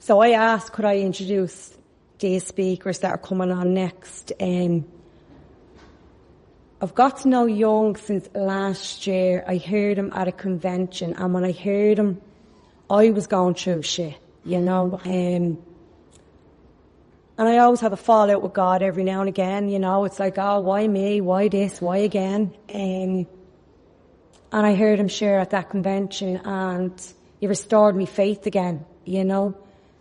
So I asked, could I introduce these speakers that are coming on next? I've got to know Young since last year. I heard him at a convention, and when I heard him, I was going through shit, you know. And I always have a fallout with God every now and again, you know. It's like, oh, why me? Why this? Why again? And I heard him share at that convention, and he restored me faith again, you know.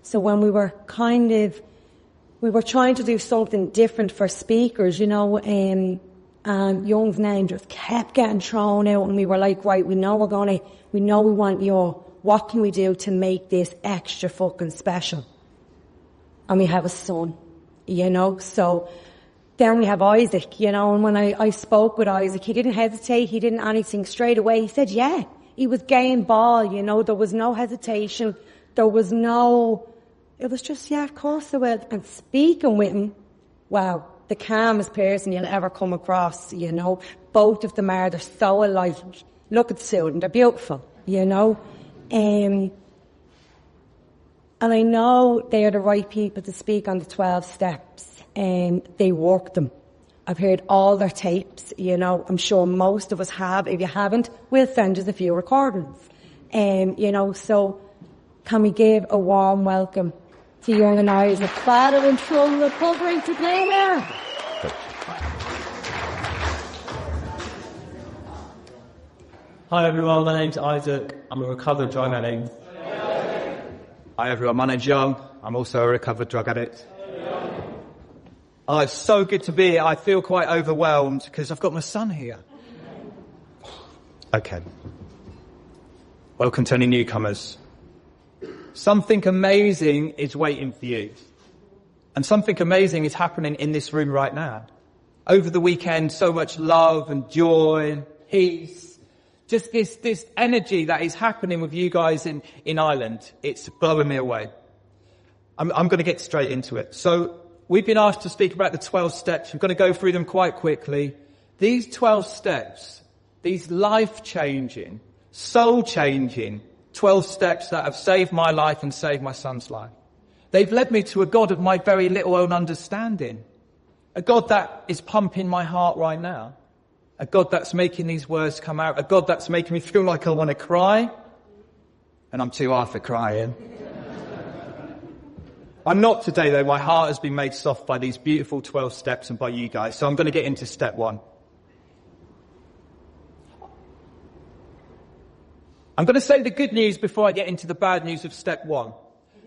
So when we were trying to do something different for speakers, you know, and Young's name just kept getting thrown out, and we were like, right, we know we want you. What can we do to make this extra fucking special? And we have a son, you know. So then we have Isaac, you know, and when I spoke with Isaac, he didn't hesitate, he didn't anything straight away. He said, yeah, he was game ball, you know, there was no hesitation, it was just, yeah, of course I will. And speaking with him, wow, the calmest person you'll ever come across, you know. Both of them they're so alive. Look at Susan, they're beautiful, you know. And I know they are the right people to speak on the 12 steps. They work them. I've heard all their tapes, you know. I'm sure most of us have. If you haven't, we'll send us a few recordings. You know, so can we give a warm welcome to Young and Isaac, father and son, recovering today there. Hi everyone, my name's Isaac. I'm a recovered drug addict. Hi everyone, my name's Young. I'm also a recovered drug addict. Oh, it's so good to be here. I feel quite overwhelmed because I've got my son here. Okay. Welcome to any newcomers. Something amazing is waiting for you. And something amazing is happening in this room right now. Over the weekend, so much love and joy and peace. Just this energy that is happening with you guys in Ireland. It's blowing me away. I'm going to get straight into it. So we've been asked to speak about the 12 steps. We're going to go through them quite quickly. These 12 steps, these life-changing, soul-changing 12 steps that have saved my life and saved my son's life. They've led me to a God of my very little own understanding. A God that is pumping my heart right now. A God that's making these words come out. A God that's making me feel like I want to cry. And I'm too hard for crying. I'm not today though. My heart has been made soft by these beautiful 12 steps and by you guys. So I'm going to get into step 1. I'm going to say the good news before I get into the bad news of step 1.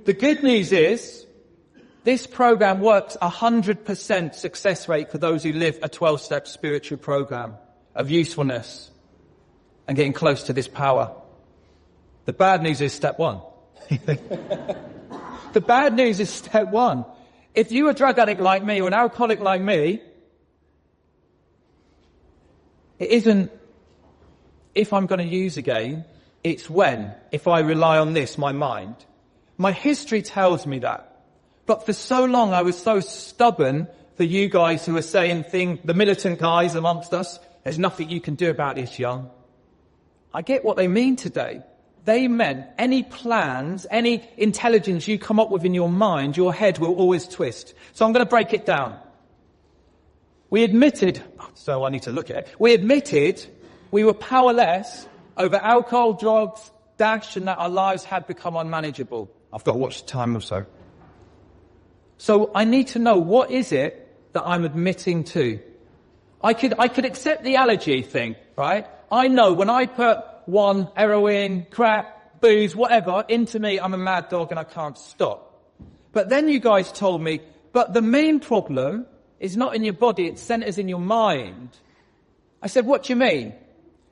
The good news is this program works 100% success rate for those who live a 12-step spiritual program of usefulness and getting close to this power. The bad news is step 1. The bad news is step 1. If you're a drug addict like me or an alcoholic like me, it isn't if I'm going to use again. It's when, if I rely on this, my mind. My history tells me that. But for so long I was so stubborn for you guys who are saying the militant guys amongst us, there's nothing you can do about this, Young. I get what they mean today. They meant any plans, any intelligence you come up with in your mind, your head will always twist. So I'm going to break it down. We admitted we were powerless over alcohol, drugs, dash, and that our lives had become unmanageable. I've got to watch the time also. So I need to know, what is it that I'm admitting to? I could accept the allergy thing, right? I know when I put heroin, crack, booze, whatever, into me, I'm a mad dog and I can't stop. But then you guys told me, but the main problem is not in your body, it centers in your mind. I said, what do you mean?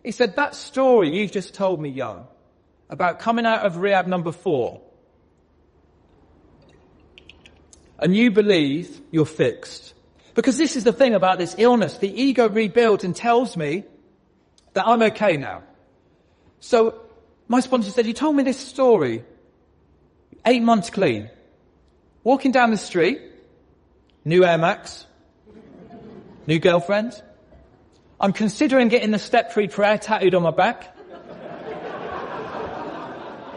He said, that story you just told me, Young, about coming out of rehab number 4, and you believe you're fixed. Because this is the thing about this illness. The ego rebuilds and tells me that I'm okay now. So my sponsor said, you told me this story, 8 months clean, walking down the street, new Air Max, new girlfriend. I'm considering getting the step 3 prayer tattooed on my back.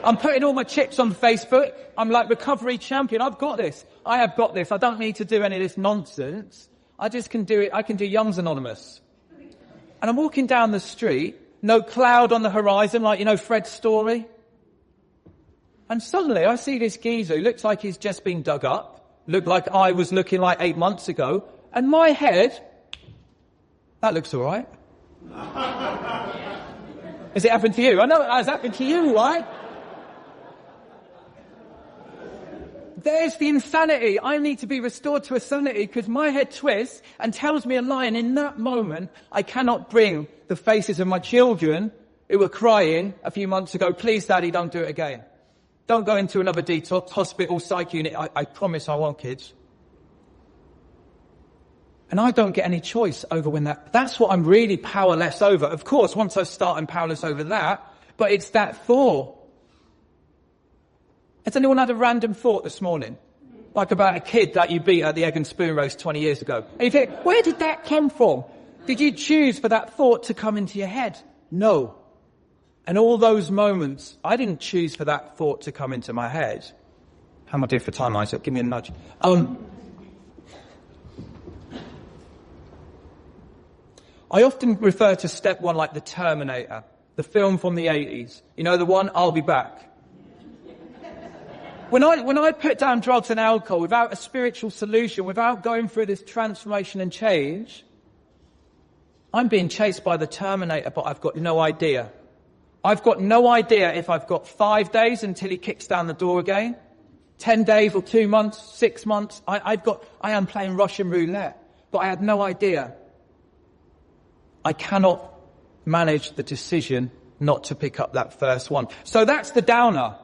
I'm putting all my chips on Facebook. I'm like recovery champion. I've got this. I have got this. I don't need to do any of this nonsense. I just can do it. I can do Young's Anonymous. And I'm walking down the street, no cloud on the horizon, like, you know, Fred's story. And suddenly I see this geezer who looks like he's just been dug up, looked like I was looking like 8 months ago, and my head, that looks all right. Has it happened to you? I know it has happened to you, right? There's the insanity. I need to be restored to a sanity because my head twists and tells me a lie. And in that moment, I cannot bring the faces of my children who were crying a few months ago, please, Daddy, don't do it again. Don't go into another detox, hospital, psych unit. I promise I won't, kids. And I don't get any choice over when that's what I'm really powerless over. Of course, once I start, I'm powerless over that. But it's that thought. Has anyone had a random thought this morning? Like about a kid that you beat at the egg and spoon roast 20 years ago. And you think, where did that come from? Did you choose for that thought to come into your head? No. And all those moments, I didn't choose for that thought to come into my head. How am I doing for time, Izaak? Give me a nudge. I often refer to step one like the Terminator, the film from the 80s. You know, the one, I'll be back. When I put down drugs and alcohol without a spiritual solution, without going through this transformation and change, I'm being chased by the Terminator, but I've got no idea. I've got no idea if I've got 5 days until he kicks down the door again, 10 days or 2 months, 6 months. I am playing Russian roulette, but I had no idea. I cannot manage the decision not to pick up that first one. So that's the downer.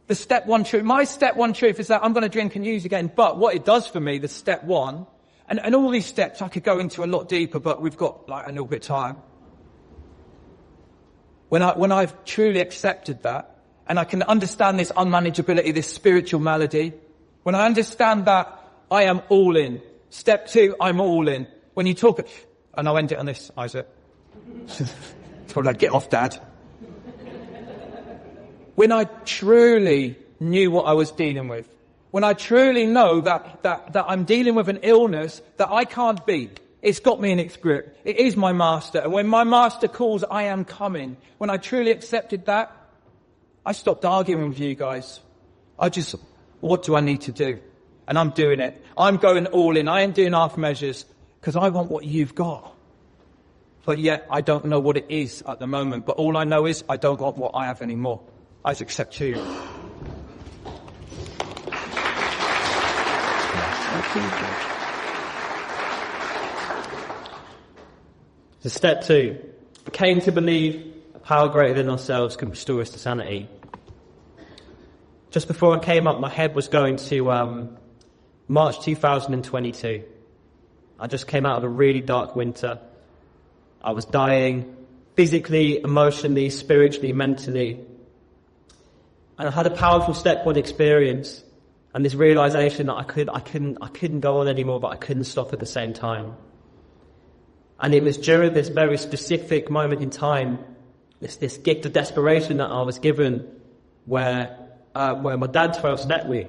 The step one truth. My step one truth is that I'm going to drink and use again. But what it does for me, the step one, and all these steps I could go into a lot deeper, but we've got like a little bit of time. When I've truly accepted that, and I can understand this unmanageability, this spiritual malady, when I understand that, I am all in. Step two, I'm all in. When you talk, and I'll end it on this, Izaak. Probably like, get off, Dad. When I truly knew what I was dealing with, when I truly know that I'm dealing with an illness that I can't beat, it's got me in its grip. It is my master. And when my master calls, I am coming. When I truly accepted that, I stopped arguing with you guys. What do I need to do? And I'm doing it. I'm going all in. I ain't doing half measures because I want what you've got. But yet I don't know what it is at the moment. But all I know is I don't want what I have anymore. I accept you. So step two, I came to believe a power greater than ourselves can restore us to sanity. Just before I came up, my head was going to March 2022. I just came out of a really dark winter. I was dying, physically, emotionally, spiritually, mentally. And I had a powerful step one experience and this realization that I couldn't go on anymore, but I couldn't stop at the same time. And it was during this very specific moment in time, this gift of desperation that I was given, where my dad first met me.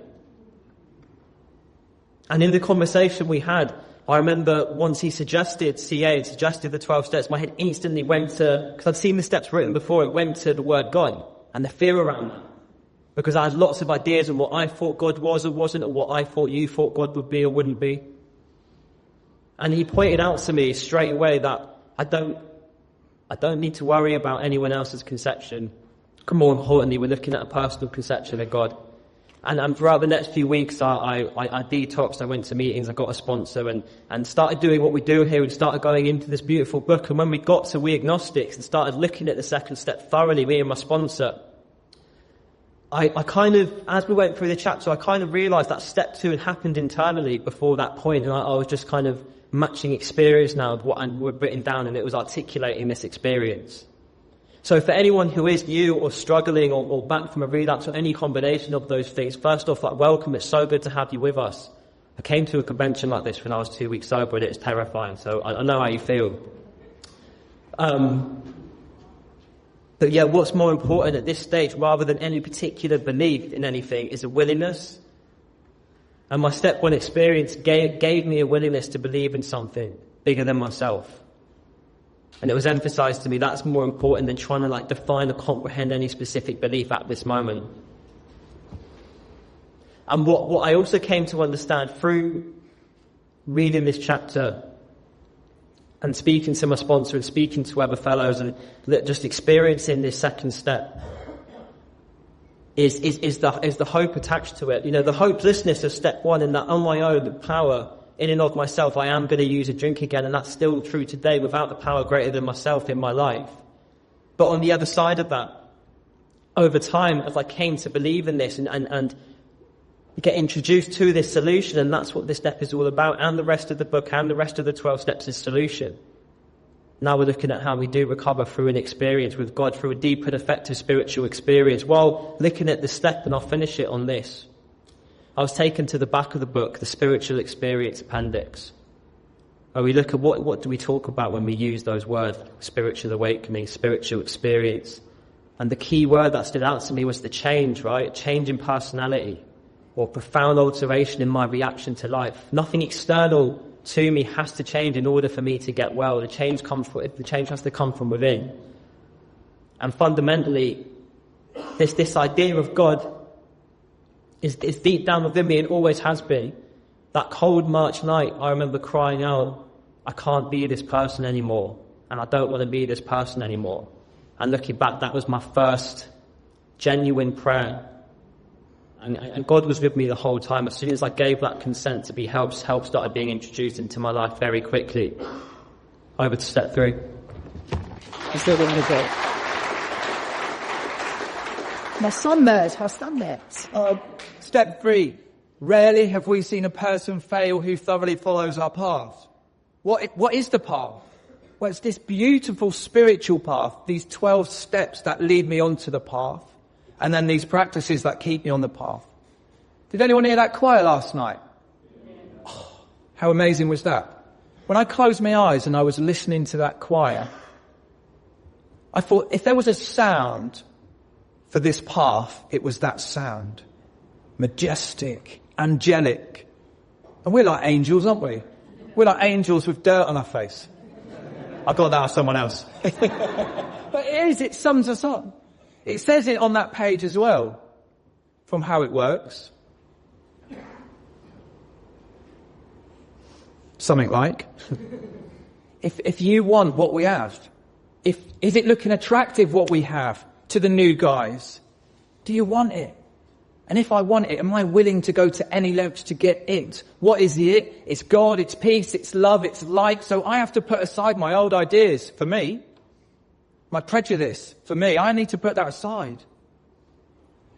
And in the conversation we had, I remember once he suggested the 12 steps, my head instantly went to, because I'd seen the steps written before, it went to the word God and the fear around that. Because I had lots of ideas on what I thought God was or wasn't, or what I thought you thought God would be or wouldn't be. And he pointed out to me straight away that I don't need to worry about anyone else's conception. More importantly, we're looking at a personal conception of God. And throughout the next few weeks, I detoxed, I went to meetings, I got a sponsor and started doing what we do here and started going into this beautiful book. And when we got to We Agnostics and started looking at the second step thoroughly, me and my sponsor, I kind of, as we went through the chapter, I kind of realised that step two had happened internally before that point, and I was just kind of matching experience now with what I'd written down, and it was articulating this experience. So for anyone who is new or struggling or back from a relapse or any combination of those things, first off, welcome. It's so good to have you with us. I came to a convention like this when I was 2 weeks sober, and it was terrifying, so I know how you feel. The But yeah, what's more important at this stage, rather than any particular belief in anything, is a willingness. And my step one experience gave me a willingness to believe in something bigger than myself. And it was emphasized to me that's more important than trying to define or comprehend any specific belief at this moment. And what I also came to understand through reading this chapter and speaking to my sponsor and speaking to other fellows and just experiencing this second step is the hope attached to it. You know, the hopelessness of step one, in that on my own, the power in and of myself, I am going to use a drink again, and that's still true today without the power greater than myself in my life. But on the other side of that, over time, as I came to believe in this and get introduced to this solution, and that's what this step is all about, and the rest of the book and the rest of the 12 steps is solution. Now we're looking at how we do recover through an experience with God, through a deep and effective spiritual experience. While looking at the step, and I'll finish it on this, I was taken to the back of the book, the spiritual experience appendix, where we look at what do we talk about when we use those words, spiritual awakening, spiritual experience. And the key word that stood out to me was the change, right? Change in personality, or profound alteration in my reaction to life. Nothing external to me has to change in order for me to get well. The change has to come from within. And fundamentally, this idea of God is deep down within me and always has been. That cold March night, I remember crying out, I can't be this person anymore, and I don't want to be this person anymore. And looking back, that was my first genuine prayer. And God was with me the whole time. As soon as I gave that consent to be help started being introduced into my life very quickly. Over to step 3. I'm still going to go. My son has done that. Step 3. Rarely have we seen a person fail who thoroughly follows our path. What is the path? Well, it's this beautiful spiritual path, these 12 steps that lead me onto the path. And then these practices that keep me on the path. Did anyone hear that choir last night? Oh, how amazing was that? When I closed my eyes and I was listening to that choir, I thought if there was a sound for this path, it was that sound. Majestic, angelic. And we're like angels, aren't we? We're like angels with dirt on our face. I got that out of someone else. But it sums us up. It says it on that page as well, from how it works. Something like, if you want what we have, is it looking attractive what we have to the new guys? Do you want it? And if I want it, am I willing to go to any lengths to get it? What is it? It's God, it's peace, it's love, it's light. So I have to put aside my old ideas for me. My prejudice, for me, I need to put that aside.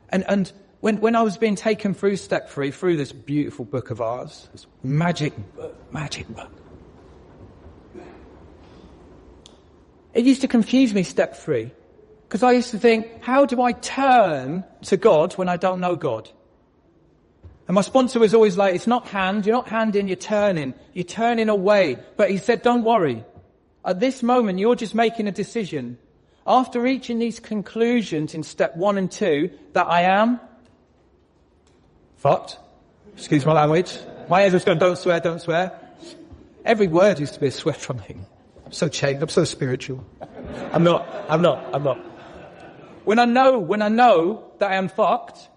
And when I was being taken through step 3, through this beautiful book of ours, this magic book, it used to confuse me, step 3, because I used to think, how do I turn to God when I don't know God? And my sponsor was always like, it's not hand, you're not handing, you're turning away. But he said, don't worry. At this moment, you're just making a decision. After reaching these conclusions in step 1 and 2, that I am fucked. Excuse my language. My head was going, don't swear, don't swear. Every word used to be a swear from me. I'm so chained, I'm so spiritual. I'm not. When I know that I am fucked,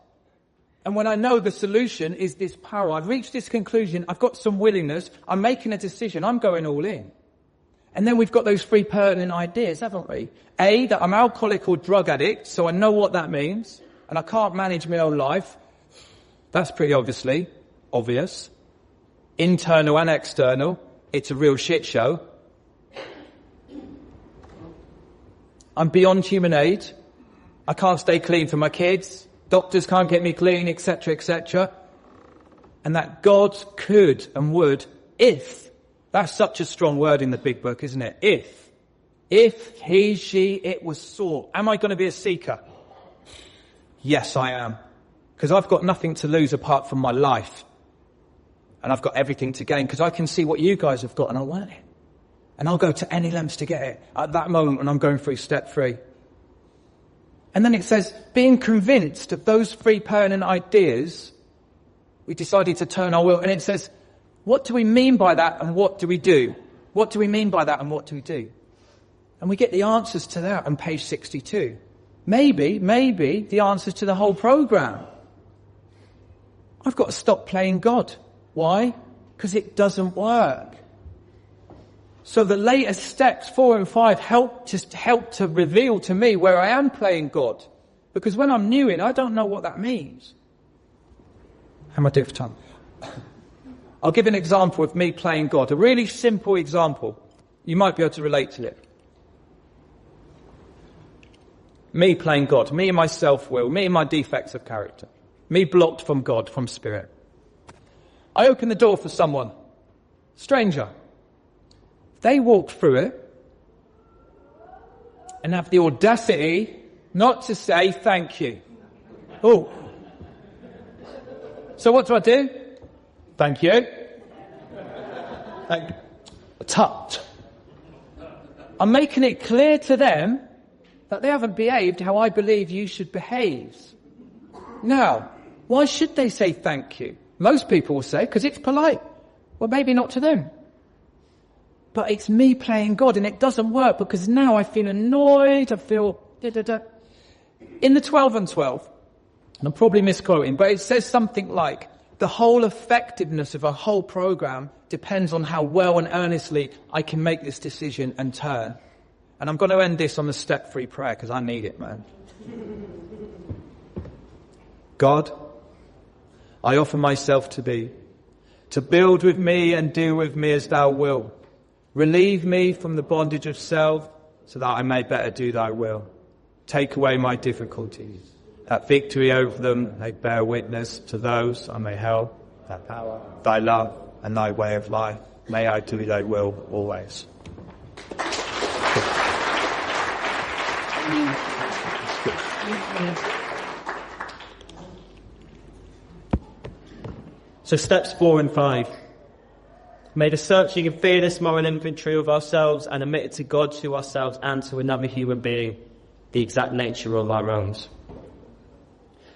and when I know the solution is this power, I've reached this conclusion, I've got some willingness, I'm making a decision, I'm going all in. And then we've got those 3 pertinent ideas, haven't we? A, that I'm alcoholic or drug addict, so I know what that means, and I can't manage my own life. That's pretty obvious. Internal and external, it's a real shit show. I'm beyond human aid. I can't stay clean for my kids. Doctors can't get me clean, etc., etc. And that God could and would, if. That's such a strong word in the big book, isn't it? If he, she, it was sought. Am I going to be a seeker? Yes, I am. Because I've got nothing to lose apart from my life. And I've got everything to gain because I can see what you guys have got and I want it. And I'll go to any lengths to get it at that moment when I'm going through step 3. And then it says, being convinced of those three permanent ideas, we decided to turn our will. And it says, what do we mean by that and what do we do? What do we mean by that and what do we do? And we get the answers to that on page 62. Maybe the answers to the whole program. I've got to stop playing God. Why? Because it doesn't work. So the later steps, 4 and 5, help to reveal to me where I am playing God. Because when I'm new in, I don't know what that means. How am I doing for time? I'll give an example of me playing God. A really simple example. You might be able to relate to it. Me playing God. Me and my self-will. Me and my defects of character. Me blocked from God, from spirit. I open the door for someone. Stranger. They walk through it and have the audacity not to say thank you. Oh. So what do? Thank you. Thank you. Tut. I'm making it clear to them that they haven't behaved how I believe you should behave. Now, why should they say thank you? Most people will say, because it's polite. Well, maybe not to them. But it's me playing God, and it doesn't work because now I feel annoyed, I feel da-da-da. In the 12 and 12, and I'm probably misquoting, but it says something like, the whole effectiveness of a whole program depends on how well and earnestly I can make this decision and turn. And I'm going to end this on the step 3 prayer because I need it, man. God, I offer myself to thee, to build with me and do with me as thou wilt. Relieve me from the bondage of self so that I may better do thy will. Take away my difficulties, that victory over them may bear witness to those I may help, that power, thy love and thy way of life. May I do thy will always. So steps 4 and 5. Made a searching and fearless moral inventory of ourselves and admitted to God, to ourselves and to another human being the exact nature of our wrongs.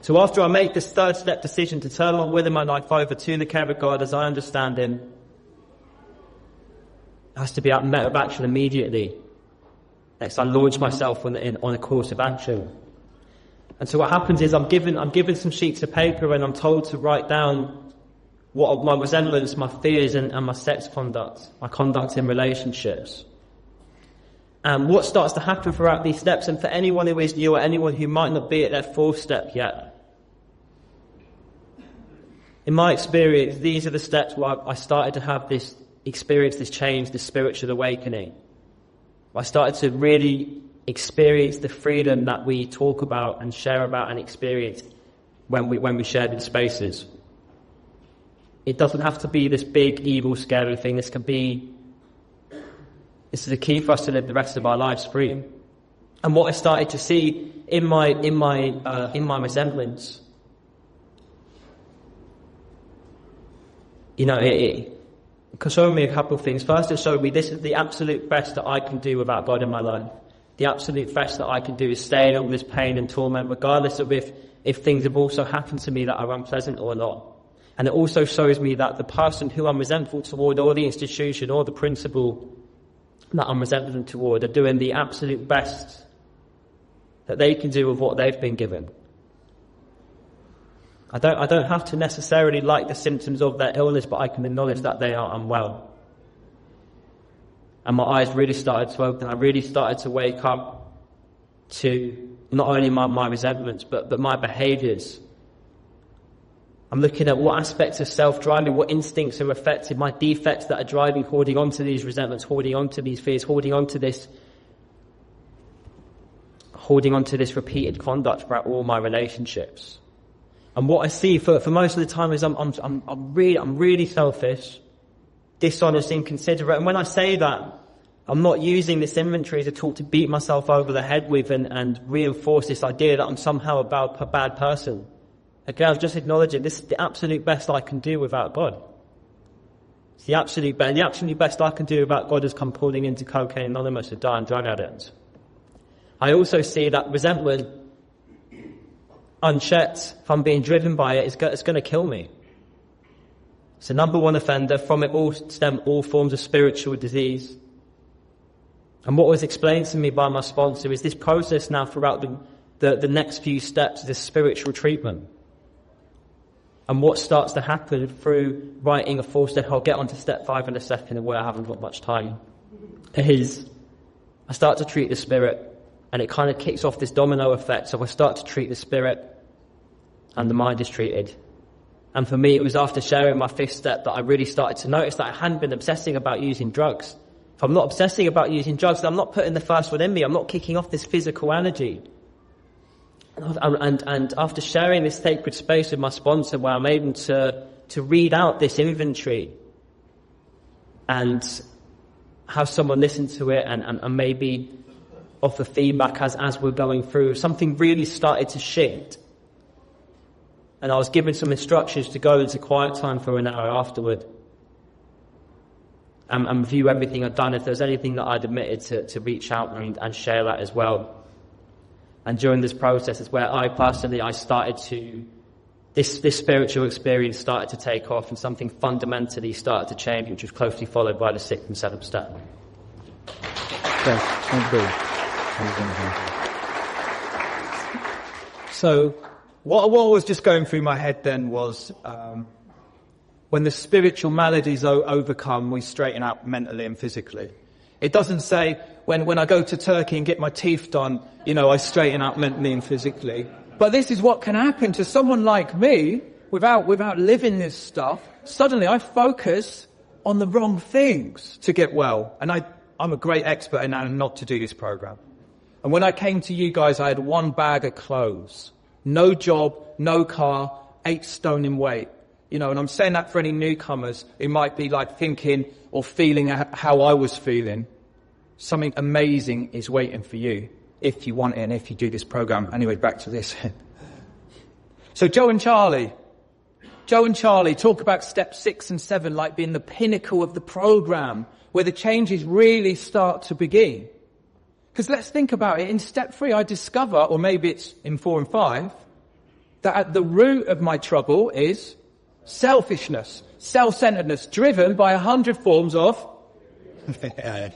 So after I make this third step decision to turn my will and my life over to the care of God as I understand Him, it has to be met with action immediately. Next, I launch myself on a course of action. And so what happens is I'm given some sheets of paper and I'm told to write down what are my resemblance, my fears and my sex conduct, my conduct in relationships. And what starts to happen throughout these steps, and for anyone who is new or anyone who might not be at their 4th step yet, in my experience, these are the steps where I started to have this experience, this change, this spiritual awakening. I started to really experience the freedom that we talk about and share about and experience when we shared in spaces. It doesn't have to be this big, evil, scary thing. This is the key for us to live the rest of our lives free. And what I started to see in my resemblance, it showed me a couple of things. First, it showed me this is the absolute best that I can do without God in my life. The absolute best that I can do is stay in all this pain and torment, regardless of if things have also happened to me that are unpleasant or not. And it also shows me that the person who I'm resentful toward, or the institution, or the principle that I'm resentful toward, are doing the absolute best that they can do with what they've been given. I don't have to necessarily like the symptoms of their illness, but I can acknowledge that they are unwell. And my eyes really started to open. I really started to wake up to not only my resentments, but my behaviours. I'm looking at what aspects of self-driving, what instincts are affected, my defects that are driving, holding on to these resentments, holding on to these fears, holding on to this repeated conduct throughout all my relationships. And what I see for most of the time is I'm really selfish, dishonest, inconsiderate. And when I say that, I'm not using this inventory as a tool to beat myself over the head with and reinforce this idea that I'm somehow a bad person. Again, I was just acknowledging this is the absolute best I can do without God. It's the absolute best I can do without God has come pouring into Cocaine Anonymous, a dying drug addict. I also see that resentment unchecked, if I'm being driven by it, it's going to kill me. It's the number one offender. From it all stem all forms of spiritual disease. And what was explained to me by my sponsor is this process now throughout the next few steps, this spiritual treatment. And what starts to happen through writing a 4-step, I'll get on to step 5 in a second and where I haven't got much time, is I start to treat the spirit, and it kind of kicks off this domino effect. So I start to treat the spirit and the mind is treated. And for me, it was after sharing my 5th step that I really started to notice that I hadn't been obsessing about using drugs. If I'm not obsessing about using drugs, then I'm not putting the first one in me. I'm not kicking off this physical energy. And after sharing this sacred space with my sponsor, where I'm able to read out this inventory and have someone listen to it and maybe offer feedback as we're going through, something really started to shift. And I was given some instructions to go into quiet time for an hour afterward and review everything I'd done. If there's anything that I'd admitted to reach out and share that as well. And during this process is where I started to, this spiritual experience started to take off and something fundamentally started to change, which was closely followed by the 6th and 7th step. So what was just going through my head then was when the spiritual maladies overcome, we straighten out mentally and physically. It doesn't say when I go to Turkey and get my teeth done, I straighten out mentally and physically. But this is what can happen to someone like me without living this stuff. Suddenly I focus on the wrong things to get well. And I'm a great expert in now not to do this program. And when I came to you guys, I had 1 bag of clothes, no job, no car, 8 stone in weight. And I'm saying that for any newcomers who might be like thinking or feeling how I was feeling. Something amazing is waiting for you if you want it and if you do this program. Anyway, back to this. So Joe and Charlie talk about step 6 and 7 like being the pinnacle of the program where the changes really start to begin. Because let's think about it. In step 3, I discover, or maybe it's in 4 and 5, that at the root of my trouble is selfishness, self-centeredness, driven by 100 forms of...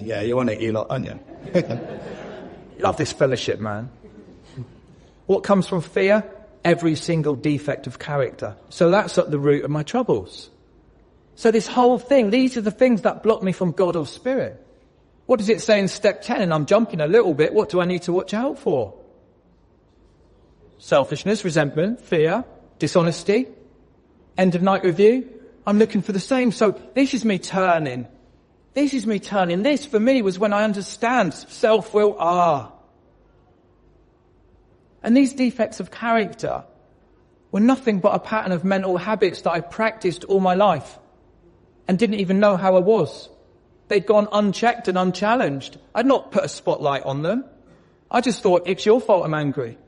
yeah, you want it, you lot, aren't you? Love this fellowship, man. What comes from fear? Every single defect of character. So that's at the root of my troubles. So this whole thing, these are the things that block me from God or Spirit. What does it say in step 10? And I'm jumping a little bit. What do I need to watch out for? Selfishness, resentment, fear, dishonesty, end of night review. I'm looking for the same. So this is me turning. This for me was when I understand self-will. And these defects of character were nothing but a pattern of mental habits that I practiced all my life and didn't even know how I was. They'd gone unchecked and unchallenged. I'd not put a spotlight on them. I just thought, it's your fault I'm angry.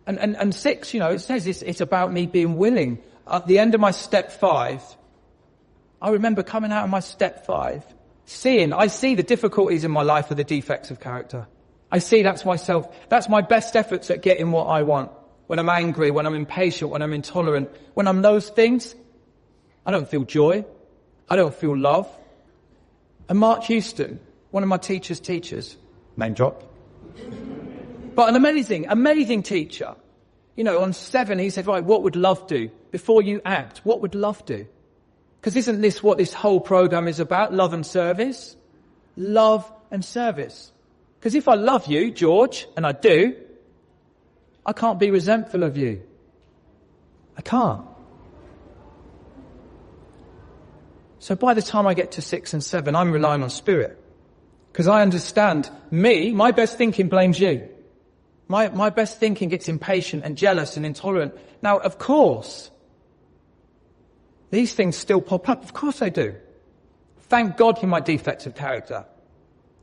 And 6, it says it's about me being willing. At the end of my step 5, I remember coming out of my step 5, I see the difficulties in my life are the defects of character. I see that's my best efforts at getting what I want. When I'm angry, when I'm impatient, when I'm intolerant, when I'm those things, I don't feel joy. I don't feel love. And Mark Houston, one of my teachers, name drop, but an amazing teacher. On 7, he said, right, what would love do? Before you act, what would love do? Because isn't this what this whole program is about? Love and service. Love and service. Because if I love you, George, and I do, I can't be resentful of you. I can't. So by the time I get to 6 and 7, I'm relying on Spirit. Because I understand my best thinking blames you. My best thinking gets impatient and jealous and intolerant. Now, of course, these things still pop up. Of course they do. Thank God for my defects of character.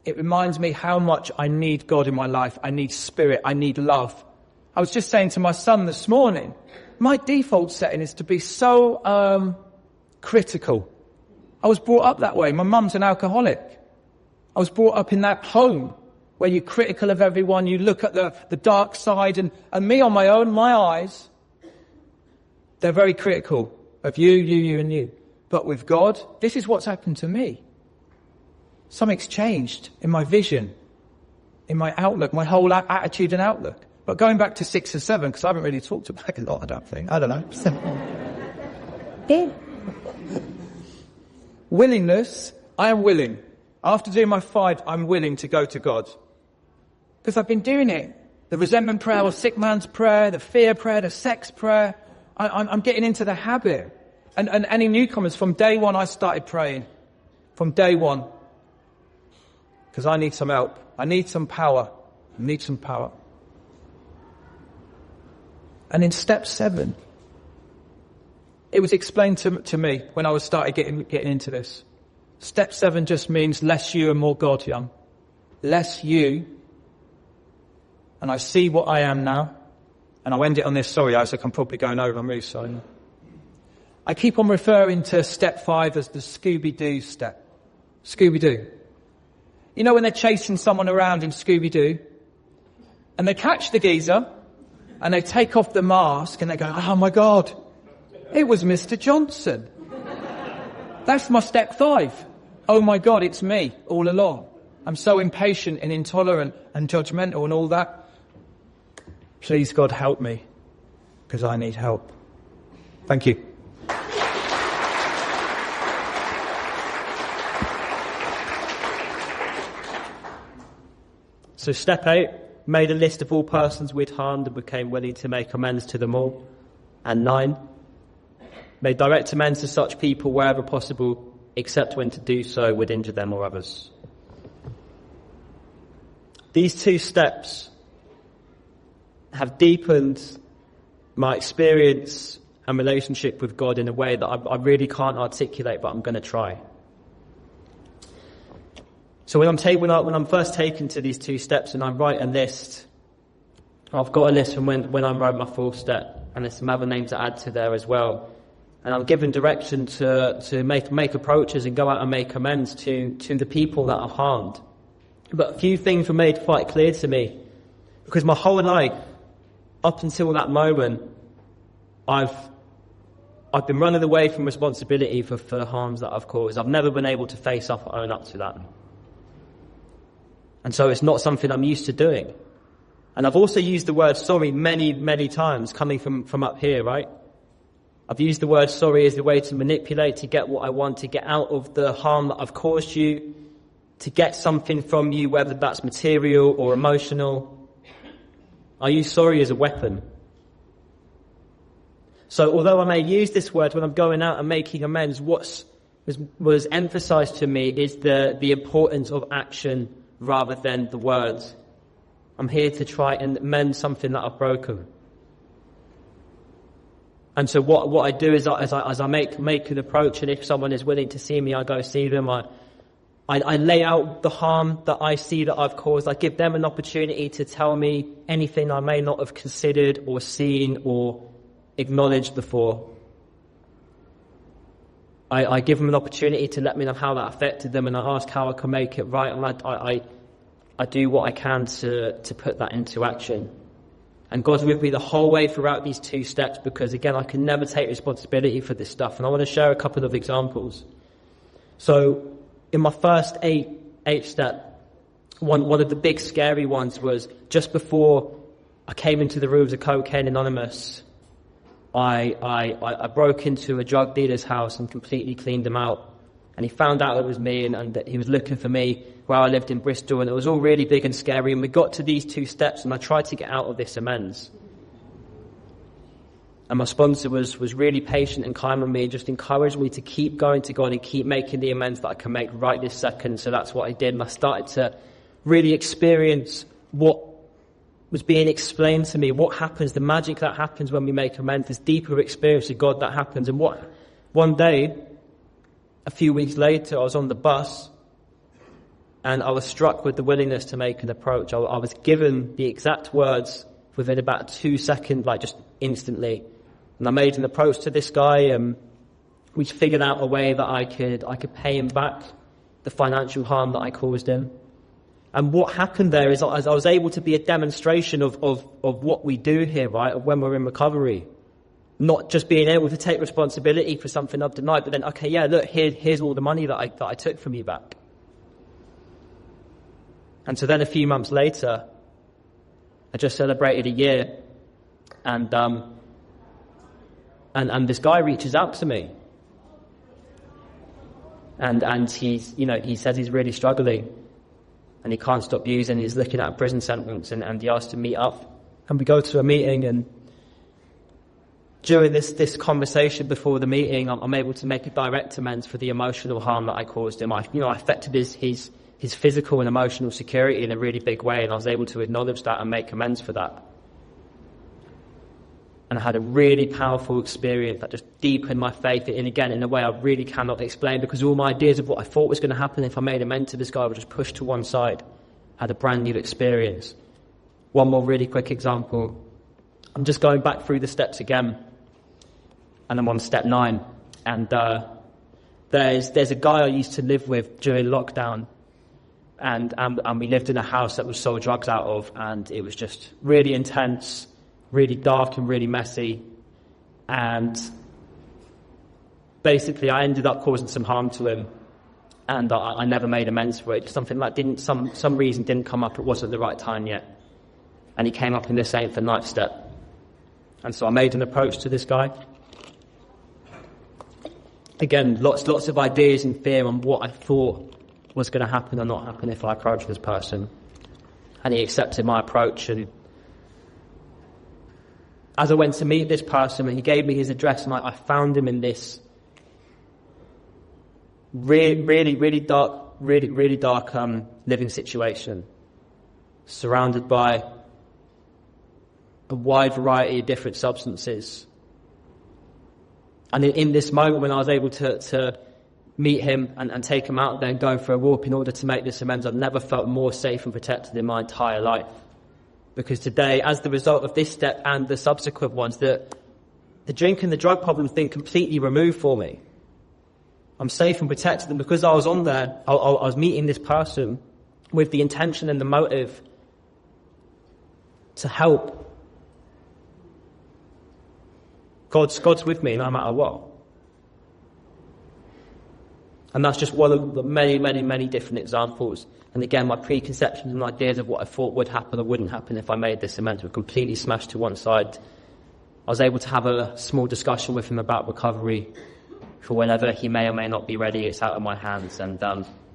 It reminds me how much I need God in my life. I need Spirit. I need love. I was just saying to my son this morning, my default setting is to be so critical. I was brought up that way. My mum's an alcoholic. I was brought up in that home where you're critical of everyone, you look at the dark side, and me on my own, my eyes, they're very critical of you, and you. But with God, this is what's happened to me. Something's changed in my vision, in my outlook, my whole attitude and outlook. But going back to 6 or 7, because I haven't really talked about it a lot, I don't think. I don't know. Willingness, I am willing. After doing my 5, I'm willing to go to God. Because I've been doing it. The resentment prayer, or sick man's prayer, the fear prayer, the sex prayer. I'm getting into the habit. And any newcomers, from day 1 I started praying. From day 1. Because I need some help. I need some power. I need some power. And in step 7, it was explained to me when I was started getting into this. Step 7 just means less you and more God, young. Less you. And I see what I am now. And I'll end it on this. Sorry, Izaak, I'm probably going over. I'm really sorry. I keep on referring to step 5 as the Scooby-Doo step. Scooby-Doo. You know when they're chasing someone around in Scooby-Doo? And they catch the geezer, and they take off the mask, and they go, oh my God, it was Mr. Johnson. That's my step 5. Oh my God, it's me all along. I'm so impatient and intolerant and judgmental and all that. Please, God, help me, because I need help. Thank you. So step 8, made a list of all persons we'd harmed and became willing to make amends to them all. And 9, made direct amends to such people wherever possible, except when to do so would injure them or others. These 2 steps have deepened my experience and relationship with God in a way that I really can't articulate, but I'm going to try. So when I'm first taken to these 2 steps and I write a list, I've got a list from when I wrote my 4th step, and there's some other names to add to there as well. And I'm given direction to make approaches and go out and make amends to the people that are harmed. But a few things were made quite clear to me, because my whole life, up until that moment, I've been running away from responsibility for the harms that I've caused. I've never been able to face up or own up to that. And so it's not something I'm used to doing. And I've also used the word sorry many, many times, coming from up here, right? I've used the word sorry as a way to manipulate, to get what I want, to get out of the harm that I've caused you, to get something from you, whether that's material or emotional. I use sorry as a weapon. So although I may use this word when I'm going out and making amends, what was emphasized to me is the importance of action rather than the words. I'm here to try and mend something that I've broken. And so what I do is as I make an approach, and if someone is willing to see me, I go see them. I lay out the harm that I see that I've caused. I give them an opportunity to tell me anything I may not have considered or seen or acknowledged before. I give them an opportunity to let me know how that affected them, and I ask how I can make it right, and I do what I can to put that into action. And God's with me the whole way throughout these 2 steps, because again, I can never take responsibility for this stuff. And I want to share a couple of examples. So in my first 8 step, one of the big scary ones was just before I came into the rooms of Cocaine Anonymous, I broke into a drug dealer's house and completely cleaned him out. And he found out it was me, and that he was looking for me where I lived in Bristol, and it was all really big and scary. And we got to these 2 steps, and I tried to get out of this amends. And my sponsor was really patient and kind with me, and just encouraged me to keep going to God and keep making the amends that I can make right this second. So that's what I did, and I started to really experience what was being explained to me, what happens, the magic that happens when we make amends, this deeper experience of God that happens. And one day, a few weeks later, I was on the bus, and I was struck with the willingness to make an approach. I was given the exact words within about 2 seconds, like just instantly. And I made an approach to this guy, and we figured out a way that I could pay him back the financial harm that I caused him. And what happened there is I was able to be a demonstration of what we do here, right, of when we're in recovery. Not just being able to take responsibility for something I've denied, but then, okay, yeah, look, here's all the money that I took from you back. And so then a few months later, I just celebrated a year, and this guy reaches out to me. And he's, he says he's really struggling. And he can't stop using. He's looking at a prison sentence, and he asked to meet up. And we go to a meeting, and during this conversation before the meeting, I'm able to make a direct amends for the emotional harm that I caused him. I affected his physical and emotional security in a really big way, and I was able to acknowledge that and make amends for that. And I had a really powerful experience that just deepened my faith in a way I really cannot explain, because all my ideas of what I thought was going to happen if I made amends to this guy were just pushed to one side. I had a brand new experience. One more really quick example. I'm just going back through the steps again, and I'm on step 9. And there's a guy I used to live with during lockdown, and we lived in a house that was sold drugs out of, and it was just really intense, really dark and really messy. And basically I ended up causing some harm to him, and I never made amends for it. Something like some reason didn't come up. It wasn't the right time yet, and he came up in this 8th and 9th step. And so I made an approach to this guy. Again, lots of ideas and fear on what I thought was going to happen or not happen if I approached this person. And he accepted my approach, and as I went to meet this person, and he gave me his address, and I found him in this really dark living situation, surrounded by a wide variety of different substances. And in this moment, when I was able to meet him and take him out there and go for a walk in order to make this amends, I've never felt more safe and protected in my entire life. Because today, as the result of this step and the subsequent ones, the drink and the drug problem's been completely removed for me. I'm safe and protected, and because I was on there, I was meeting this person with the intention and the motive to help. God's with me no matter what. And that's just one of the many different examples. And again, my preconceptions and ideas of what I thought would happen or wouldn't happen if I made this amends were completely smashed to one side. I was able to have a small discussion with him about recovery for whenever he may or may not be ready. It's out of my hands. And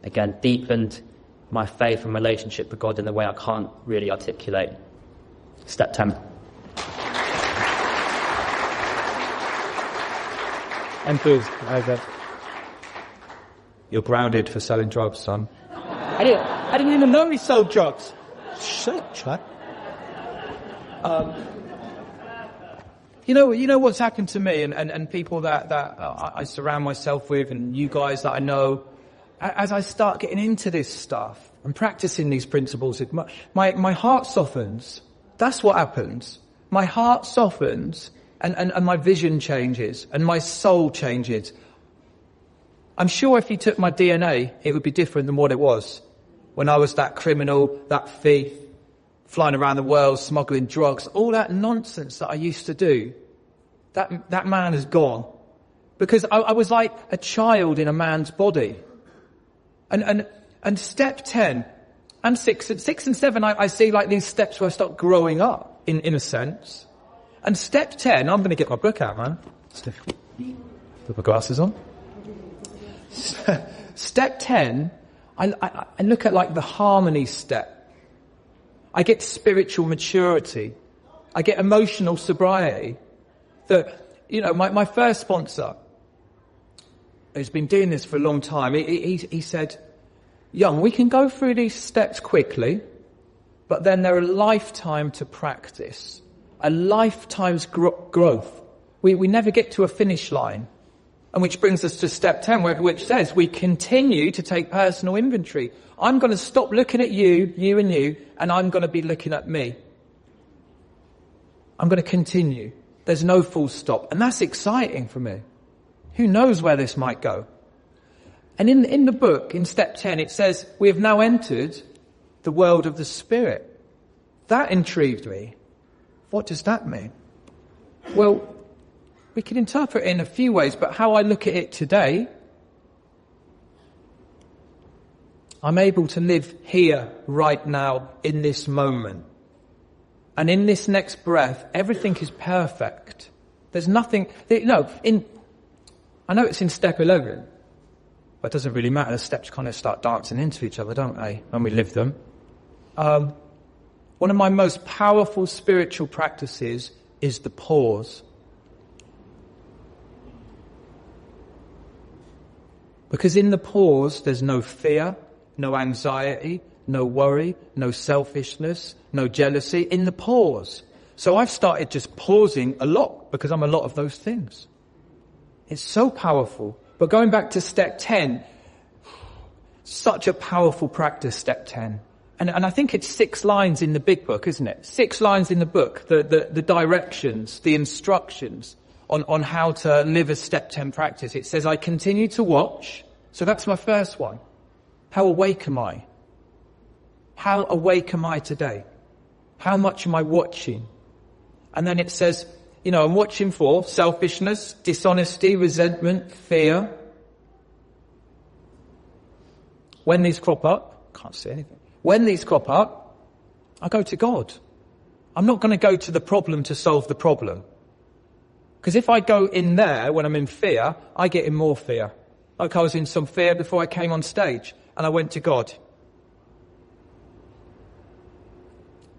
again, deepened my faith and relationship with God in a way I can't really articulate. Step 10. Enthused, Isaac. You're grounded for selling drugs, son. I didn't even know he sold drugs. Shut. You know what's happened to me and people that I surround myself with, and you guys that I know, as I start getting into this stuff and practicing these principles, my heart softens. That's what happens. My heart softens and my vision changes and my soul changes. I'm sure if you took my DNA, it would be different than what it was when I was that criminal, that thief, flying around the world, smuggling drugs, all that nonsense that I used to do. That man is gone. Because I was like a child in a man's body. And step 10 and 6 and 7, I see like these steps where I start growing up, in a sense. And step 10, I'm going to get my book out, man. Put my glasses on. Step 10, I look at like the harmony step. I get spiritual maturity. I get emotional sobriety. My first sponsor, who's been doing this for a long time, he said, Young, we can go through these steps quickly, but then they're a lifetime to practice, a lifetime's growth. We never get to a finish line. And which brings us to step 10, which says we continue to take personal inventory. I'm going to stop looking at you, and I'm going to be looking at me. I'm going to continue. There's no full stop. And that's exciting for me. Who knows where this might go? And in the book, in step 10, it says we have now entered the world of the Spirit. That intrigued me. What does that mean? Well, we can interpret it in a few ways, but how I look at it today, I'm able to live here, right now, in this moment. And in this next breath, everything is perfect. There's nothing, I know it's in step 11, but it doesn't really matter. The steps kind of start dancing into each other, don't they, when we live them. One of my most powerful spiritual practices is the pause. Because in the pause, there's no fear, no anxiety, no worry, no selfishness, no jealousy. In the pause. So I've started just pausing a lot because I'm a lot of those things. It's so powerful. But going back to step 10, such a powerful practice, step 10. And I think it's 6 lines in the big book, isn't it? 6 lines in the book, the directions, the instructions on how to live a step 10 practice. It says, I continue to watch. So that's my first one. How awake am I? How awake am I today? How much am I watching? And then it says, I'm watching for selfishness, dishonesty, resentment, fear. When these crop up, can't see anything. When these crop up, I go to God. I'm not going to go to the problem to solve the problem. Because if I go in there when I'm in fear, I get in more fear. Like I was in some fear before I came on stage and I went to God.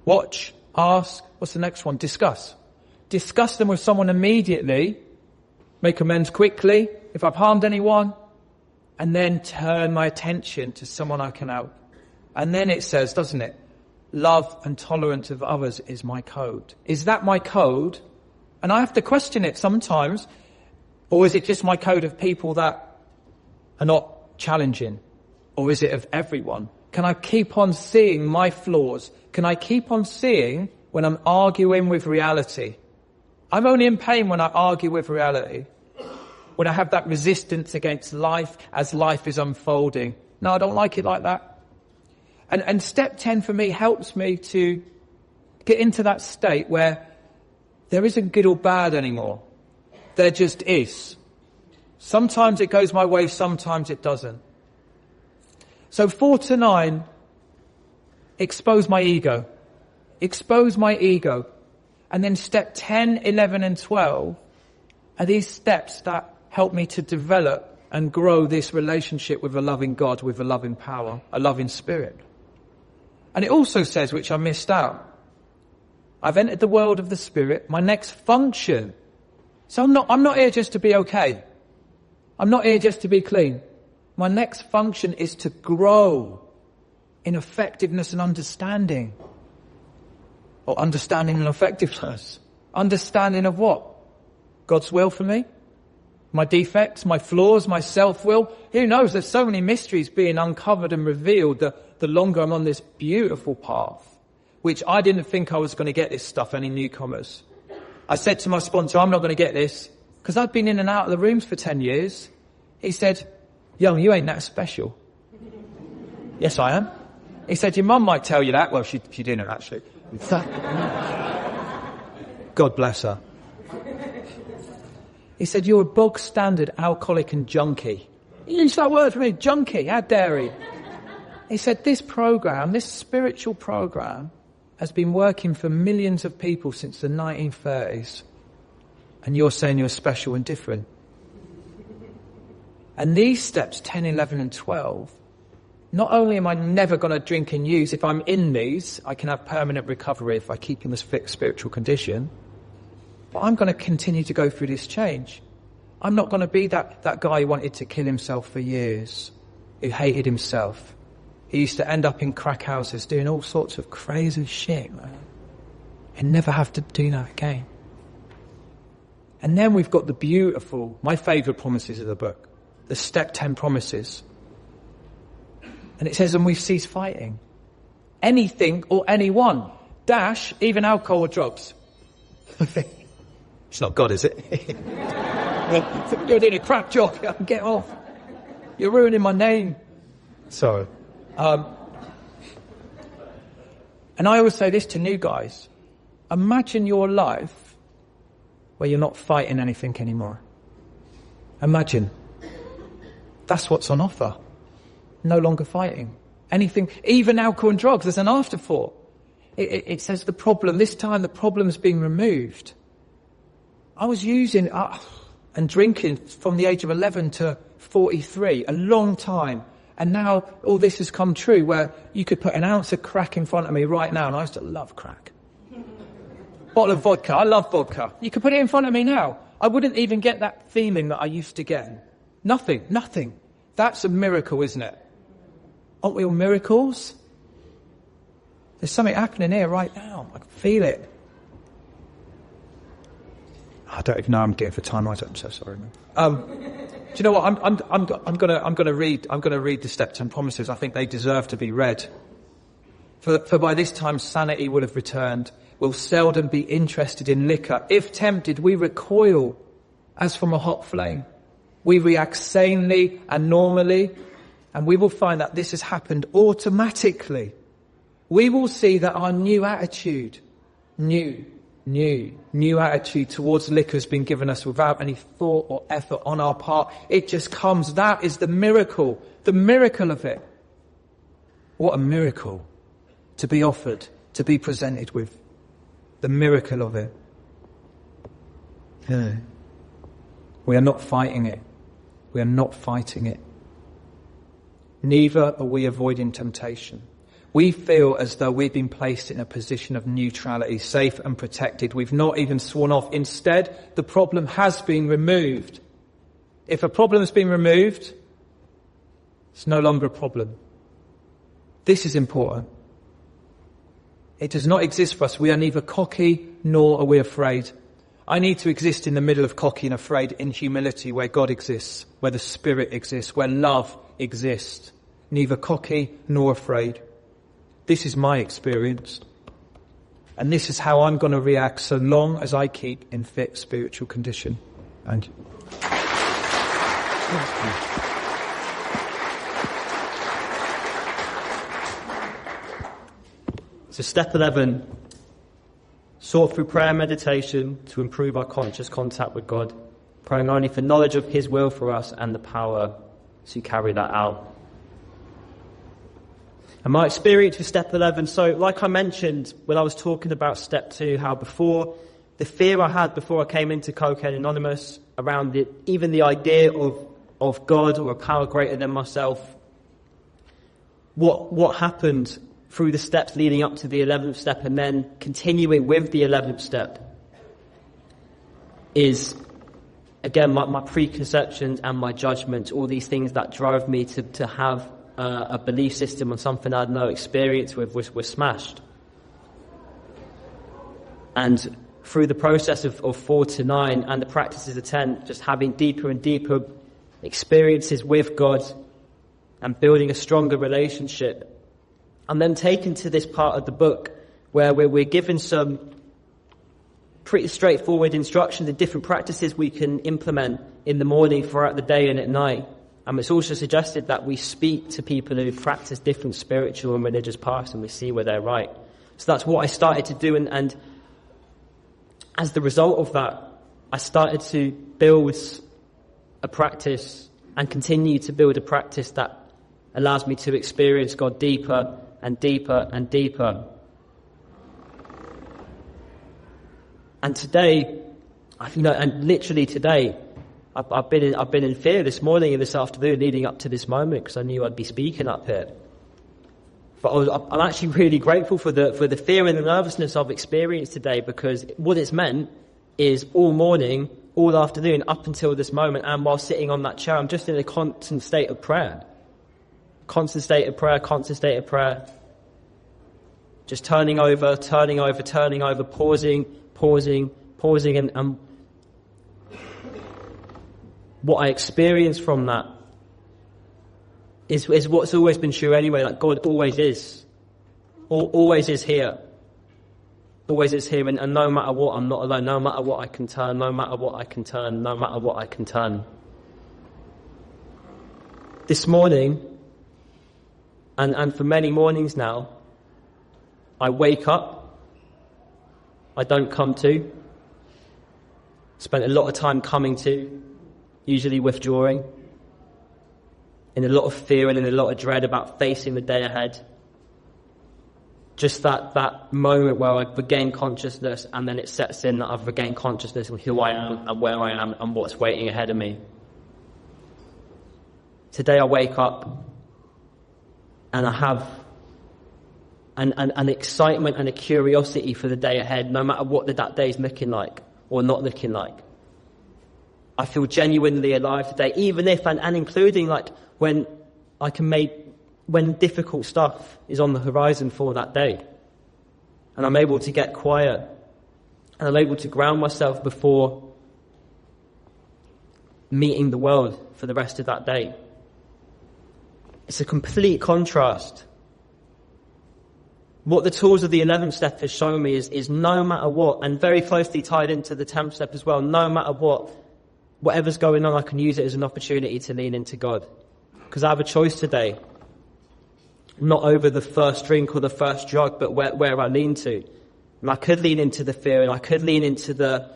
Watch, ask, what's the next one? Discuss. Discuss them with someone immediately, make amends quickly if I've harmed anyone, and then turn my attention to someone I can help. And then it says, doesn't it? Love and tolerance of others is my code. Is that my code? And I have to question it sometimes. Or is it just my code of people that are not challenging? Or is it of everyone? Can I keep on seeing my flaws? Can I keep on seeing when I'm arguing with reality? I'm only in pain when I argue with reality. When I have that resistance against life as life is unfolding. No, I don't like it like that. And step 10 for me helps me to get into that state where there isn't good or bad anymore. There just is. Sometimes it goes my way, sometimes it doesn't. So 4 to 9, expose my ego. Expose my ego. And then step 10, 11 and 12 are these steps that help me to develop and grow this relationship with a loving God, with a loving power, a loving spirit. And it also says, which I missed out, I've entered the world of the Spirit, my next function. So I'm not here just to be okay. I'm not here just to be clean. My next function is to grow in effectiveness and understanding. Or understanding and effectiveness. Understanding of what? God's will for me? My defects, my flaws, my self-will? Who knows? There's so many mysteries being uncovered and revealed the longer I'm on this beautiful path, which I didn't think I was going to get this stuff, any newcomers. I said to my sponsor, I'm not going to get this, because I'd been in and out of the rooms for 10 years. He said, young, you ain't that special. Yes, I am. He said, your mum might tell you that. Well, she didn't, actually. God bless her. He said, you're a bog standard alcoholic and junkie. He used that word for me, junkie, how dare he? He said, this program, this spiritual program, has been working for millions of people since the 1930s. And you're saying you're special and different. And these steps, 10, 11 and 12, not only am I never going to drink and use, if I'm in these, I can have permanent recovery if I keep in this fit spiritual condition. But I'm going to continue to go through this change. I'm not going to be that guy who wanted to kill himself for years, who hated himself. He used to end up in crack houses doing all sorts of crazy shit, man. And never have to do that again. And then we've got the beautiful, my favourite promises of the book, the step 10 promises. And it says, and we've ceased fighting. Anything or anyone, dash, even alcohol or drugs. It's not God, is it? You're doing a crap job, get off. You're ruining my name. Sorry. And I always say this to new guys. Imagine your life where you're not fighting anything anymore. Imagine. That's what's on offer. No longer fighting anything, even alcohol and drugs. There's an afterthought. It says the problem, this time the problem's being removed. I was using and drinking from the age of 11 to 43, a long time. And now all this has come true where you could put an ounce of crack in front of me right now, and I used to love crack. Bottle of vodka, I love vodka. You could put it in front of me now. I wouldn't even get that feeling that I used to get. Nothing. That's a miracle, isn't it? Aren't we all miracles? There's something happening here right now. I can feel it. I don't even know I'm getting for time. I'm so sorry, man. Do you know what? I'm gonna read the steps and promises. I think they deserve to be read. For by this time sanity will have returned. We'll seldom be interested in liquor. If tempted, we recoil as from a hot flame. We react sanely and normally, and we will find that this has happened automatically. We will see that our new attitude, new attitude towards liquor has been given us without any thought or effort on our part. It just comes. That is the miracle of it. What a miracle to be offered, to be presented with. The miracle of it. Yeah. We are not fighting it. We are not fighting it. Neither are we avoiding temptation. We feel as though we've been placed in a position of neutrality, safe and protected. We've not even sworn off. Instead, the problem has been removed. If a problem has been removed, it's no longer a problem. This is important. It does not exist for us. We are neither cocky nor are we afraid. I need to exist in the middle of cocky and afraid in humility where God exists, where the Spirit exists, where love exists. Neither cocky nor afraid. This is my experience. And this is how I'm going to react so long as I keep in fit spiritual condition. And so step 11, sought through prayer and meditation to improve our conscious contact with God, praying only for knowledge of His will for us and the power to carry that out. And my experience with step 11, so like I mentioned when I was talking about step 2, how before, the fear I had before I came into Cocaine Anonymous around even the idea of God or a power greater than myself, what happened through the steps leading up to the 11th step and then continuing with the 11th step is, again, my preconceptions and my judgments, all these things that drove me to have a belief system on something I had no experience with were smashed. And through the process of 4 to 9 and the practices of 10, just having deeper and deeper experiences with God and building a stronger relationship, I'm then taken to this part of the book where we're given some pretty straightforward instructions and different practices we can implement in the morning, throughout the day and at night. And it's also suggested that we speak to people who practice different spiritual and religious paths and we see where they're right. So that's what I started to do, and as the result of that, I started to build a practice and continue to build a practice that allows me to experience God deeper and deeper and deeper. And today, and literally today, I've been in fear this morning and this afternoon leading up to this moment because I knew I'd be speaking up here. But I'm actually really grateful for the fear and the nervousness I've experienced today, because what it's meant is all morning, all afternoon, up until this moment, and while sitting on that chair, I'm just in a constant state of prayer. Constant state of prayer. Just turning over, pausing, and what I experience from that is what's always been true anyway, like God always is. Always is here. Always is here, and no matter what, I'm not alone. No matter what I can turn, no matter what I can turn. This morning, and for many mornings now, I wake up, I don't come to, spent a lot of time coming to, usually withdrawing, in a lot of fear and in a lot of dread about facing the day ahead. Just that moment where I regain consciousness, and then it sets in that I've regained consciousness of who I am and where I am and what's waiting ahead of me. Today I wake up and I have an excitement and a curiosity for the day ahead, no matter what that day is looking like or not looking like. I feel genuinely alive today, even if, and including like when when difficult stuff is on the horizon for that day. And I'm able to get quiet. And I'm able to ground myself before meeting the world for the rest of that day. It's a complete contrast. What the tools of the 11th step has shown me is no matter what, and very closely tied into the 10th step as well, no matter whatever's going on, I can use it as an opportunity to lean into God. Because I have a choice today. Not over the first drink or the first drug, but where I lean to. And I could lean into the fear, and I could lean into that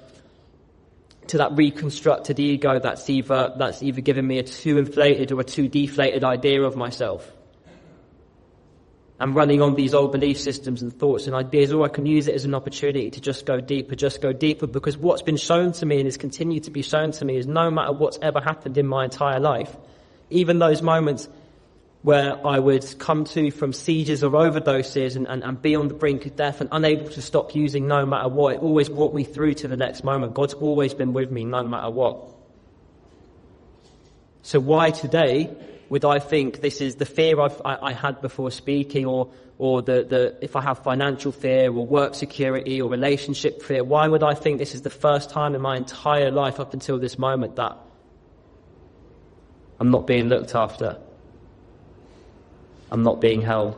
reconstructed ego that's either giving me a too inflated or a too deflated idea of myself. I'm running on these old belief systems and thoughts and ideas, or I can use it as an opportunity to just go deeper, because what's been shown to me and is continued to be shown to me is no matter what's ever happened in my entire life, even those moments where I would come to from seizures or overdoses and be on the brink of death and unable to stop using no matter what, it always brought me through to the next moment. God's always been with me no matter what. So why today would I think this is the fear I had before speaking, or the if I have financial fear or work security or relationship fear, why would I think this is the first time in my entire life up until this moment that I'm not being looked after? I'm not being held.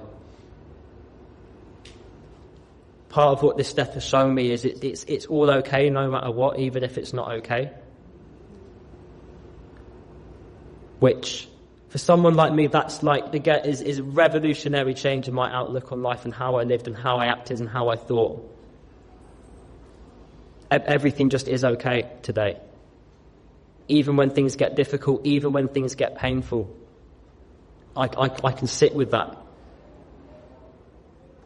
Part of what this step has shown me is it's all okay no matter what, even if it's not okay. Which, for someone like me, that's like is a revolutionary change in my outlook on life and how I lived and how I acted and how I thought. Everything just is okay today. Even when things get difficult, even when things get painful. I can sit with that.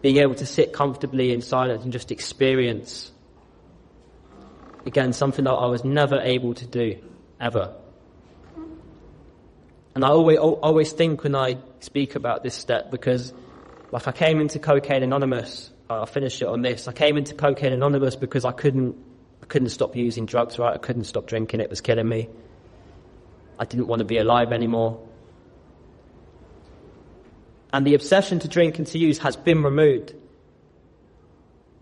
Being able to sit comfortably in silence and just experience. Again, something that I was never able to do, ever. And I always think when I speak about this step, because like I came into Cocaine Anonymous, I'll finish it on this. I came into Cocaine Anonymous because I couldn't stop using drugs, right? I couldn't stop drinking, it was killing me. I didn't want to be alive anymore. And the obsession to drink and to use has been removed.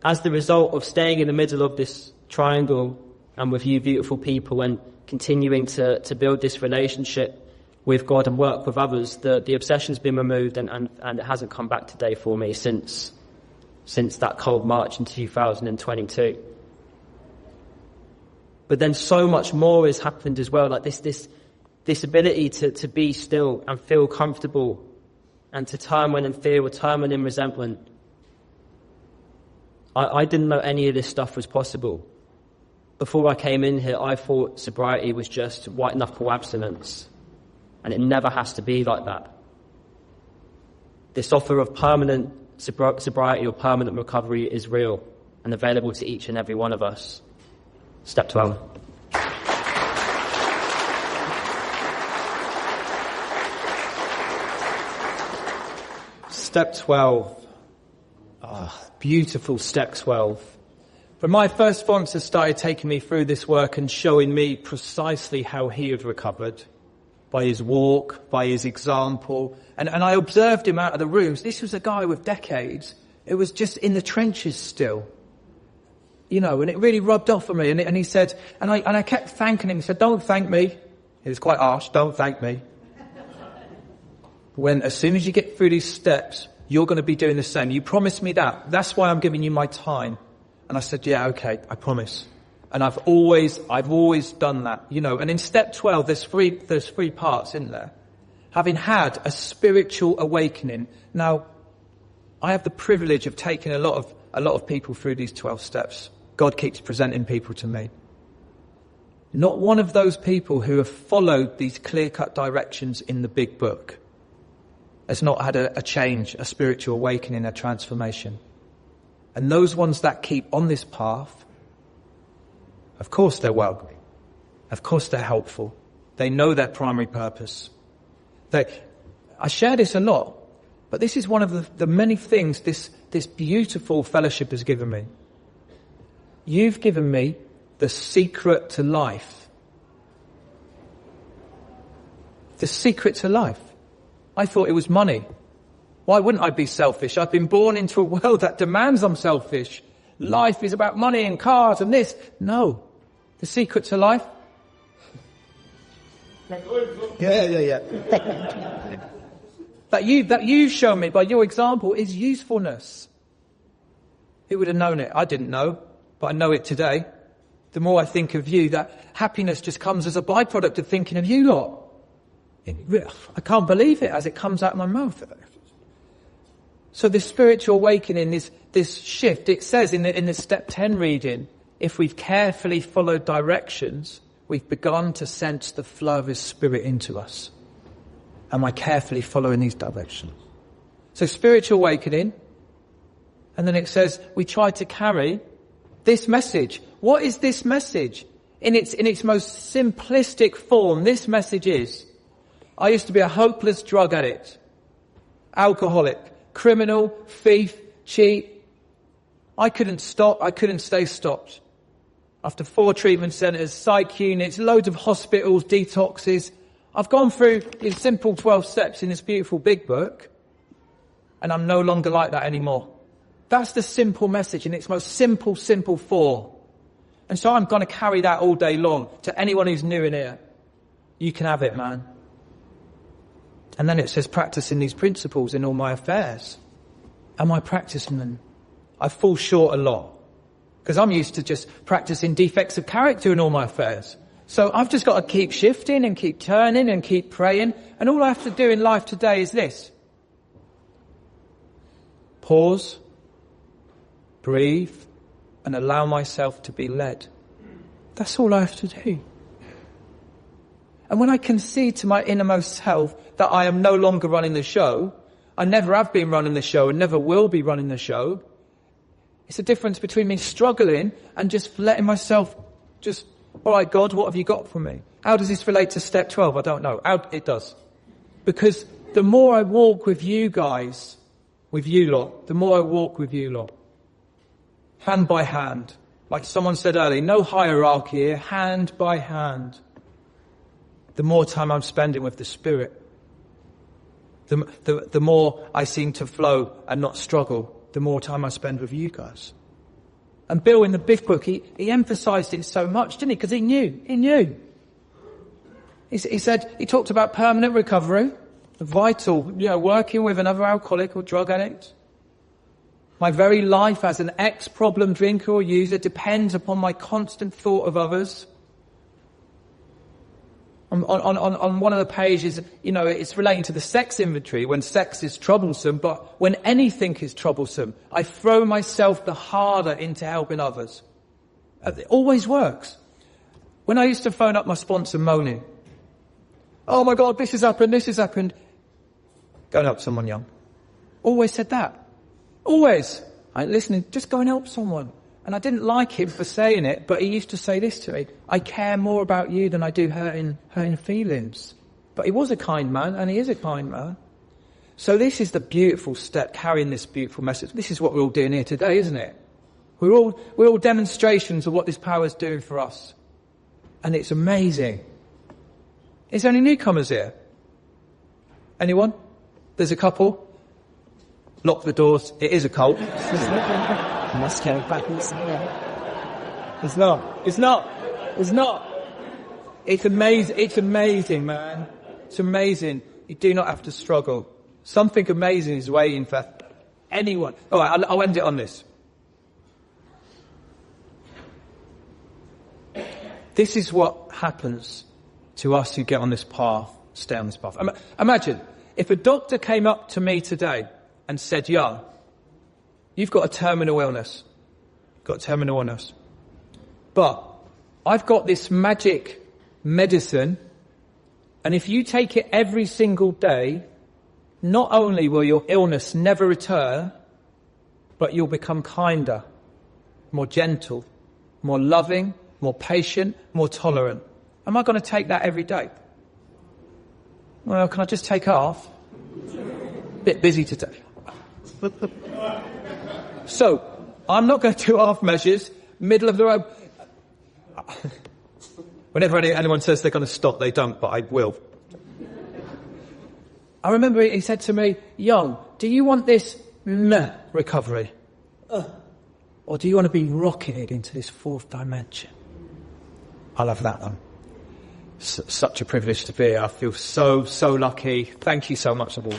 As the result of staying in the middle of this triangle and with you beautiful people and continuing to build this relationship with God and work with others, the obsession's been removed and it hasn't come back today for me since that cold March in 2022. But then so much more has happened as well, like this ability to be still and feel comfortable and to turn when in fear or turn when in resentment. I didn't know any of this stuff was possible. Before I came in here, I thought sobriety was just white knuckle abstinence. And it never has to be like that. This offer of permanent sobriety or permanent recovery is real and available to each and every one of us. Step 12. Step 12. Beautiful step 12. When my first sponsor started taking me through this work and showing me precisely how he had recovered, by his walk, by his example, and I observed him out of the rooms. This was a guy with decades. It was just in the trenches still. You know, and it really rubbed off on me. And he said, and I kept thanking him. He said, "Don't thank me." He was quite harsh. "Don't thank me. When as soon as you get through these steps, you're going to be doing the same. You promised me that. That's why I'm giving you my time." And I said, "Yeah, okay, I promise." And I've always done that, you know. And in step 12, there's three parts in there. Having had a spiritual awakening. Now, I have the privilege of taking a lot of people through these 12 steps. God keeps presenting people to me. Not one of those people who have followed these clear-cut directions in the big book has not had a change, a spiritual awakening, a transformation. And those ones that keep on this path, of course they're welcome. Of course they're helpful. They know their primary purpose. I share this a lot, but this is one of the many things this beautiful fellowship has given me. You've given me the secret to life. The secret to life. I thought it was money. Why wouldn't I be selfish? I've been born into a world that demands I'm selfish. Life is about money and cars and this. No. The secret to life? Yeah. that you've shown me by your example is usefulness. Who would have known it? I didn't know, but I know it today. The more I think of you, that happiness just comes as a byproduct of thinking of you lot. I can't believe it as it comes out of my mouth. So this spiritual awakening, this shift, it says in the step 10 reading, if we've carefully followed directions, we've begun to sense the flow of his spirit into us. Am I carefully following these directions? So spiritual awakening, and then it says we try to carry this message. What is this message? In its most simplistic form, this message is, I used to be a hopeless drug addict, alcoholic, criminal, thief, cheat. I couldn't stop. I couldn't stay stopped. After 4 treatment centres, psych units, loads of hospitals, detoxes, I've gone through these simple 12 steps in this beautiful big book, and I'm no longer like that anymore. That's the simple message in its most simple form. And so I'm going to carry that all day long to anyone who's new in here. You can have it, man. And then it says practicing these principles in all my affairs. Am I practicing them? I fall short a lot. Because I'm used to just practicing defects of character in all my affairs. So I've just got to keep shifting and keep turning and keep praying. And all I have to do in life today is this. Pause, breathe, and allow myself to be led. That's all I have to do. And when I concede to my innermost self that I am no longer running the show, I never have been running the show and never will be running the show, it's the difference between me struggling and just letting myself just, all right, God, what have you got for me? How does this relate to step 12? I don't know. It does. Because the more I walk with you guys, with you lot, the more I walk with you lot, hand by hand, like someone said earlier, no hierarchy here, hand by hand. The more time I'm spending with the Spirit, the more I seem to flow and not struggle, the more time I spend with you guys. And Bill in the big book, he emphasised it so much, didn't he? Because he knew. He said, he talked about permanent recovery, vital, working with another alcoholic or drug addict. My very life as an ex-problem drinker or user depends upon my constant thought of others. On one of the pages, it's relating to the sex inventory, when sex is troublesome, but when anything is troublesome, I throw myself the harder into helping others. It always works. When I used to phone up my sponsor moaning, oh my God, this has happened. Go and help someone young. Always said that. Always. I ain't listening, just go and help someone. And I didn't like him for saying it, but he used to say this to me, I care more about you than I do hurting feelings. But he was a kind man, and he is a kind man. So this is the beautiful step, carrying this beautiful message. This is what we're all doing here today, isn't it? We're all demonstrations of what this power is doing for us. And it's amazing. Is there any newcomers here? Anyone? There's a couple. Lock the doors. It is a cult. Must go back. It's not. It's amazing, man. It's amazing. You do not have to struggle. Something amazing is waiting for anyone. All right, I'll end it on this. This is what happens to us who get on this path, stay on this path. Imagine if a doctor came up to me today and said, "Young, You've got a terminal illness. Got terminal illness. But I've got this magic medicine, and if you take it every single day, not only will your illness never return, but you'll become kinder, more gentle, more loving, more patient, more tolerant. Am I going to take that every day? Well, can I just take half? Bit busy today. So, I'm not going to do half measures, middle of the road. Whenever anyone says they're going to stop, they don't, but I will. I remember he said to me, Young, do you want this recovery? Or do you want to be rocketed into this fourth dimension? I love that one. Such a privilege to be here. I feel so lucky. Thank you so much, all.